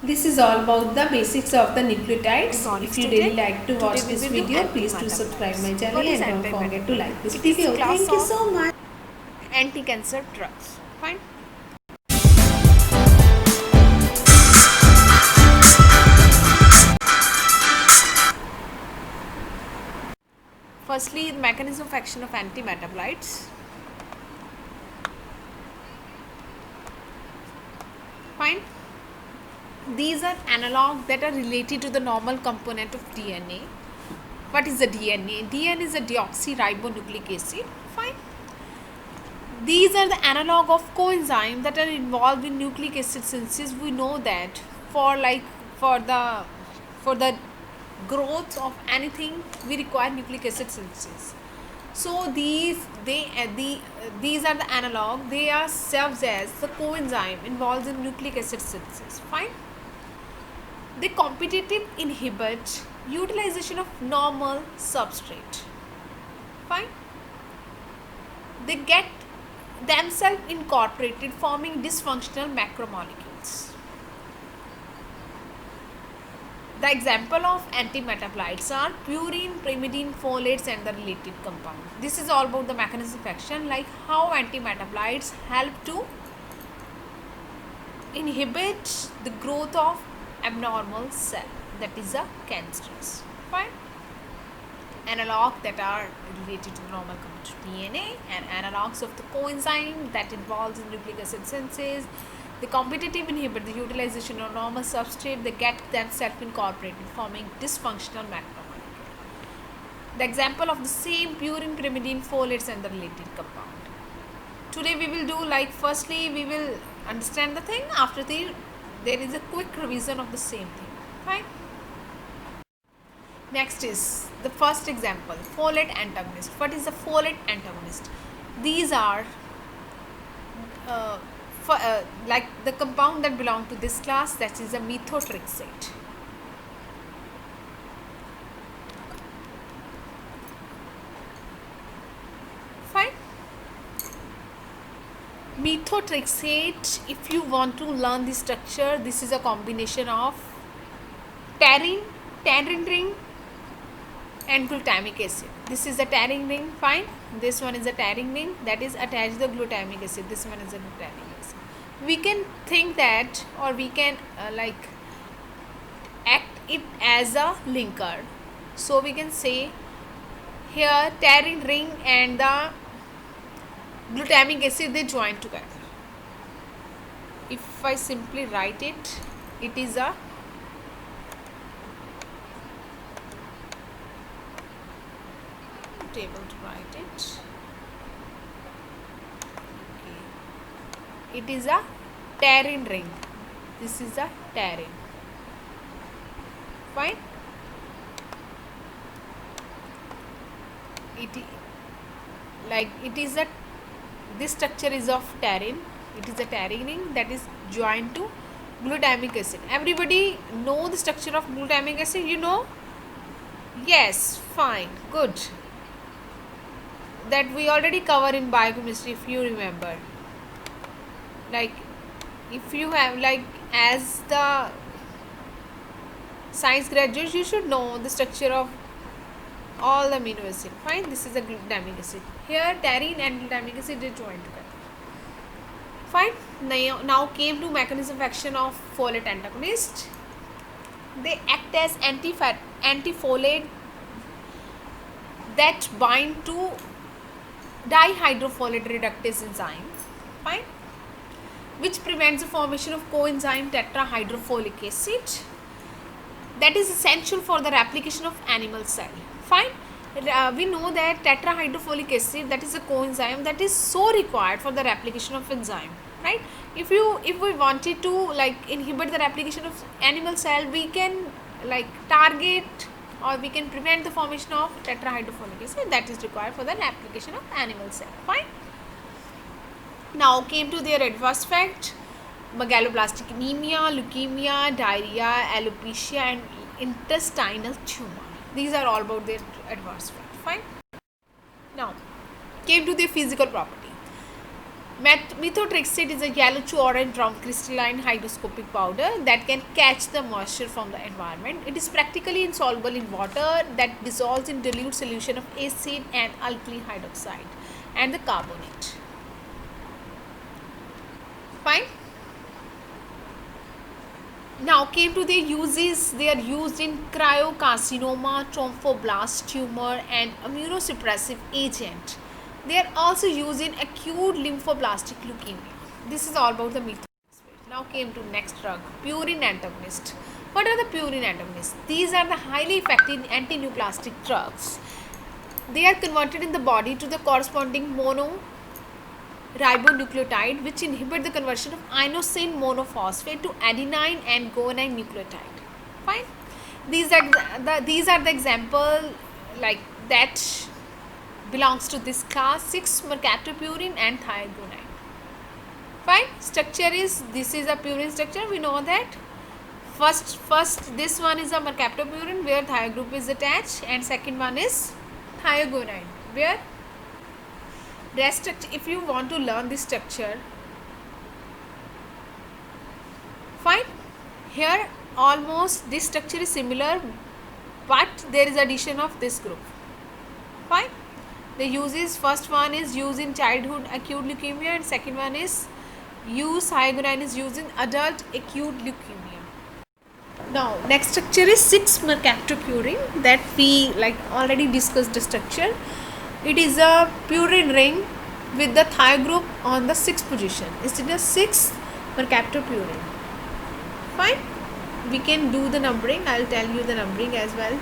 This is all about the basics of the nucleotides. Good morning, If you really student. like to Today watch we this will do video, please do subscribe my antimetabolites. channel What is and don't forget to antimetabolites? like this It is video. class Thank you of so much. anti-cancer drugs. Fine. Firstly, the mechanism of action of antimetabolites. Fine. These are analogs that are related to the normal component of DNA. What is the DNA? DNA is a deoxyribonucleic acid. Fine. These are the analog of coenzyme that are involved in nucleic acid synthesis. We know that for for the for the growth of anything we require nucleic acid synthesis. So these are the analog. They are serves as the coenzyme involved in nucleic acid synthesis. Fine. They competitive inhibit utilization of normal substrate. Fine. They get themselves incorporated, forming dysfunctional macromolecules. The example of antimetabolites are purine, pyrimidine, folates, and the related compounds. This is all about the mechanism of action, like how antimetabolites help to inhibit the growth of abnormal cell, that is a cancerous. Fine. Analog that are related to the normal DNA and analogs of the coenzyme that involves in nucleic acid synthesis. The competitive inhibit the utilization of normal substrate. They get themselves incorporated, forming dysfunctional macromolecule. The example of the same purine, pyrimidine, folates, and the related compound. Today we will do firstly we will understand the thing. After there is a quick revision of the same thing. Fine. Next is the first example, folate antagonist. What is a folate antagonist? These are like the compound that belong to this class, that is a methotrexate. Fine. Methotrexate, if you want to learn the structure, this is a combination of tannin ring and glutamic acid. This is a tannin ring. Fine. This one is a tannin ring that is attached to the glutamic acid. This one is a glutamic acid. We can think that, or we can act it as a linker. So we can say here tannin ring and the glutamic acid, they join together. If I simply write it, it is a able to write it. Okay. It is a tannin ring. This is a tannin. Fine. This structure is of tannin. It is a tannin ring that is joined to glutamic acid. Everybody know the structure of glutamic acid? You know? Yes. Fine. Good. That we already cover in biochemistry, if you remember. If you have as the science graduates, you should know the structure of all the amino acid. Fine. This is a glutamic acid. Here tannin and glutamic acid are joined together. Fine. Now came to mechanism of action of folate antagonist. They act as antifolate that bind to dihydrofolate reductase enzyme. Fine. Which prevents the formation of coenzyme tetrahydrofolic acid that is essential for the replication of animal cell. Fine. We know that tetrahydrofolic acid, that is a coenzyme that is so required for the replication of enzyme, right? If we wanted to inhibit the replication of animal cell, we can target, or we can prevent the formation of tetrahydrofolic acid that is required for the replication of animal cell. Fine. Now came to their adverse effect: megaloblastic anemia, leukemia, diarrhea, alopecia, and intestinal tumor. These are all about their adverse effect. Fine. Now came to their physical property. Methotrexate is a yellow to orange brown crystalline hygroscopic powder that can catch the moisture from the environment. It is practically insoluble in water that dissolves in dilute solution of acid and alkali hydroxide and the carbonate. Fine. Now came to their uses. They are used in cryocarcinoma, thromboblast tumor and immunosuppressive agent. They are also used in acute lymphoblastic leukemia. This is all about the methotrexate. Now came to next drug, purine antagonist. What are the purine antagonists? These are the highly effective antineoplastic drugs. They are converted in the body to the corresponding ribonucleotide, which inhibit the conversion of inosine monophosphate to adenine and guanine nucleotide. Fine. These are the example like that belongs to this class: 6-mercaptopurine and thioguanine. Fine. Structure is, this is a purine structure. We know that first this one is a mercaptopurine where thio group is attached, and second one is thioguanine where rest structure. If you want to learn this structure, fine, here almost this structure is similar, but there is addition of this group. Fine. The uses, first one is used in childhood acute leukemia, and second one is thioguanine is used in adult acute leukemia. Now next structure is 6-mercaptopurine that we already discussed the structure. It is a purine ring with the thio group on the 6th position. It is a 6-mercaptopurine. Fine. We can do the numbering. I will tell you the numbering as well.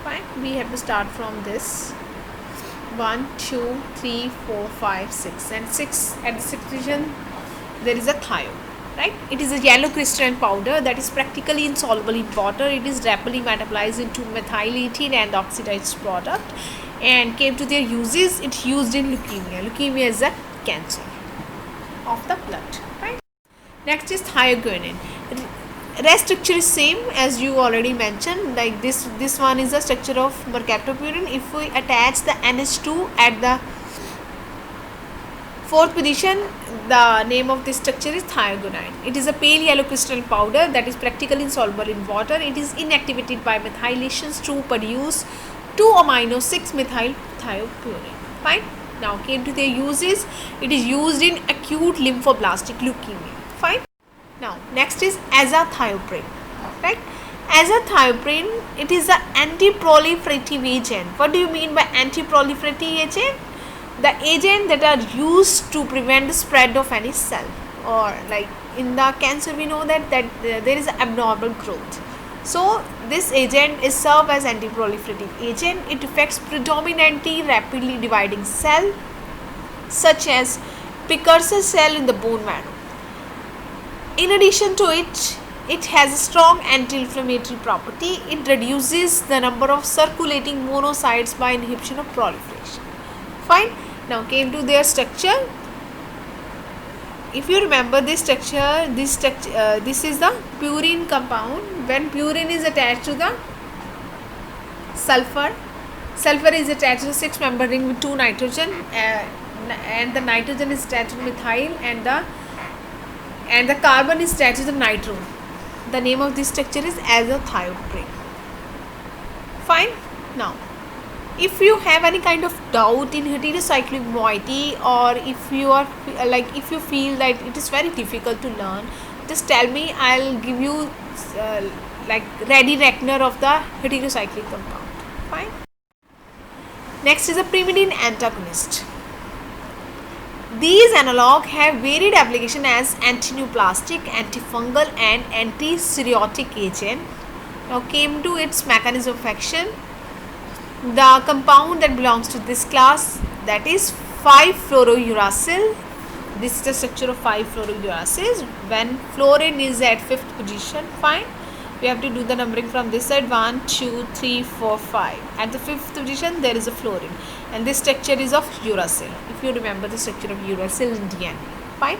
Fine. We have to start from this. 1, 2, 3, 4, 5, 6, and 6 at the 6th position there is a thio. Right? It is a yellow crystalline powder that is practically insoluble in water. It is rapidly metabolized into methylated and oxidized product, and came to their uses. It's used in leukemia. Leukemia is a cancer of the blood. Right? Next is thioguanine. Rest structure is same as you already mentioned. Like this one is the structure of mercaptopurine. If we attach the NH2 at the 4th position, the name of this structure is thioguanine. It is a pale yellow crystalline powder that is practically insoluble in water. It is inactivated by methylations to produce 2-amino-6-methyl-thiopurine. Fine. Now came to their uses. It is used in acute lymphoblastic leukemia. Fine. Now next is azathioprine. Right? Azathioprine, it is an anti-proliferative agent. What do you mean by anti-proliferative agent? The agent that are used to prevent the spread of any cell, or like in the cancer we know that there is abnormal growth. So this agent is served as anti-proliferative agent. It affects predominantly rapidly dividing cell such as precursor cell in the bone marrow. In addition to it, it has a strong anti-inflammatory property. It reduces the number of circulating monocytes by inhibition of proliferation. Fine. Now came to their structure. If you remember this structure, this is the purine compound. When purine is attached to the sulfur is attached to the 6-member ring with 2 nitrogen, and the nitrogen is attached to methyl, and the carbon is attached to the nitro. The name of this structure is azathioprine. Fine. Now if you have any kind of doubt in heterocyclic moiety, or if you are if you feel that it is very difficult to learn, just tell me. I'll give you ready reckoner of the heterocyclic compound. Fine. Next is a pyrimidine antagonist. These analog have varied application as antineoplastic, antifungal and anti-cirrhotic agent. Now came to its mechanism of action. The compound that belongs to this class, that is 5-fluorouracil. This is the structure of 5-fluorouracil. When fluorine is at 5th position, fine. We have to do the numbering from this side. 1, 2, 3, 4, 5. At the 5th position, there is a fluorine, and this structure is of uracil. If you remember the structure of uracil in DNA, fine.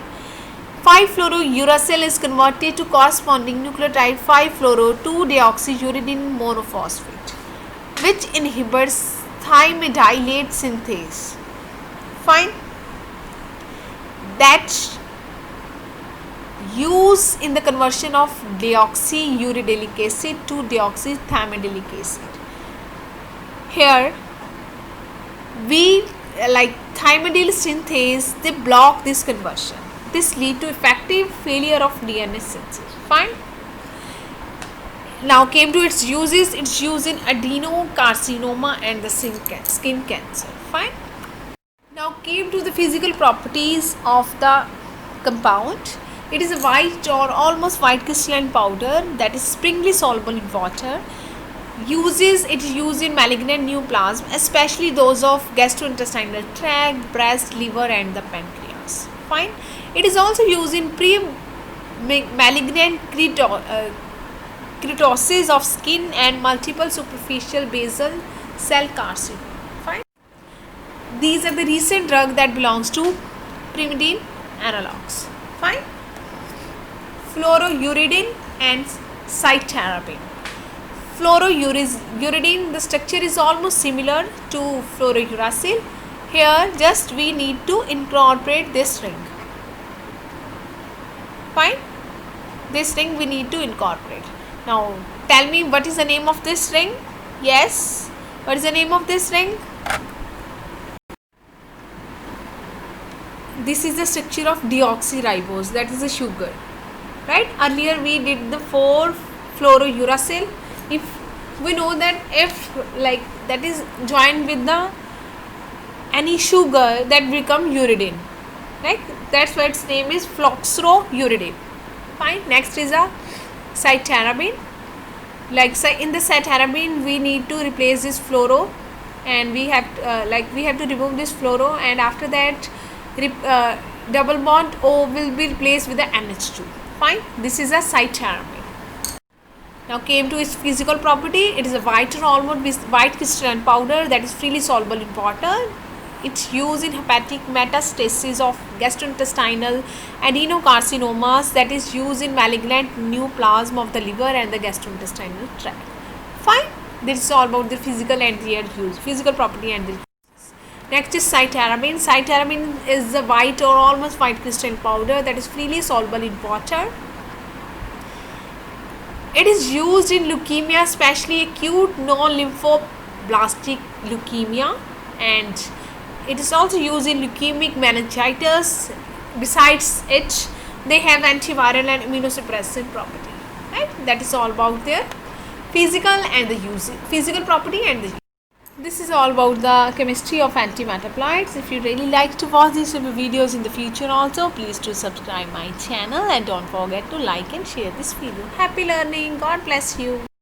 5-fluorouracil is converted to corresponding nucleotide 5-fluoro-2-deoxyuridine monophosphate, which inhibits thymidylate synthase. Fine. That use in the conversion of deoxyuridelic acid to deoxythymidelic acid. Here we like thymidine synthase, they block this conversion. This lead to effective failure of DNA synthesis. Fine. Now came to its uses. It's used in adenocarcinoma and the skin cancer. Fine. Now came to the physical properties of the compound. It is a white or almost white crystalline powder that is springly soluble in water. It is used in malignant neoplasm, especially those of gastrointestinal tract, breast, liver and the pancreas. Fine. It is also used in pre-malignant keratosis of skin and multiple superficial basal cell carcinoma. Fine. These are the recent drug that belongs to pyrimidine analogs. Fine. Fluorouridine and cytarabine. Fluorouridine, the structure is almost similar to fluorouracil. Here just we need to incorporate this ring. Fine. This ring we need to incorporate. Now tell me, what is the name of this ring? Yes. What is the name of this ring? This is the structure of deoxyribose, that is a sugar. Right? Earlier we did the 4-fluorouracil. If we know that if like that is joined with the any sugar, that become uridine. Right? That's why its name is fluorouridine. Fine. Next is a cytarabine. Like in the cytarabine we need to replace this fluoro, and we have to remove this fluoro, and after that double bond O will be replaced with the NH2. Fine. This is a cytarabine. Now came to its physical property. It is a white or almost white crystalline powder that is freely soluble in water. It's used in hepatic metastasis of gastrointestinal adenocarcinomas, that is used in malignant neoplasm of the liver and the gastrointestinal tract. Fine. This is all about the physical and their use, physical property and the use. Next is cytarabine. Cytarabine is a white or almost white crystalline powder that is freely soluble in water. It is used in leukemia, especially acute non-lymphoblastic leukemia, and it is also used in leukemic meningitis. Besides it, they have antiviral and immunosuppressive property. Right? That is all about their physical and the use, physical property and the use. This is all about the chemistry of antimetabolites. If you really like to watch these videos in the future also, please do subscribe my channel and don't forget to like and share this video. Happy learning. God bless you.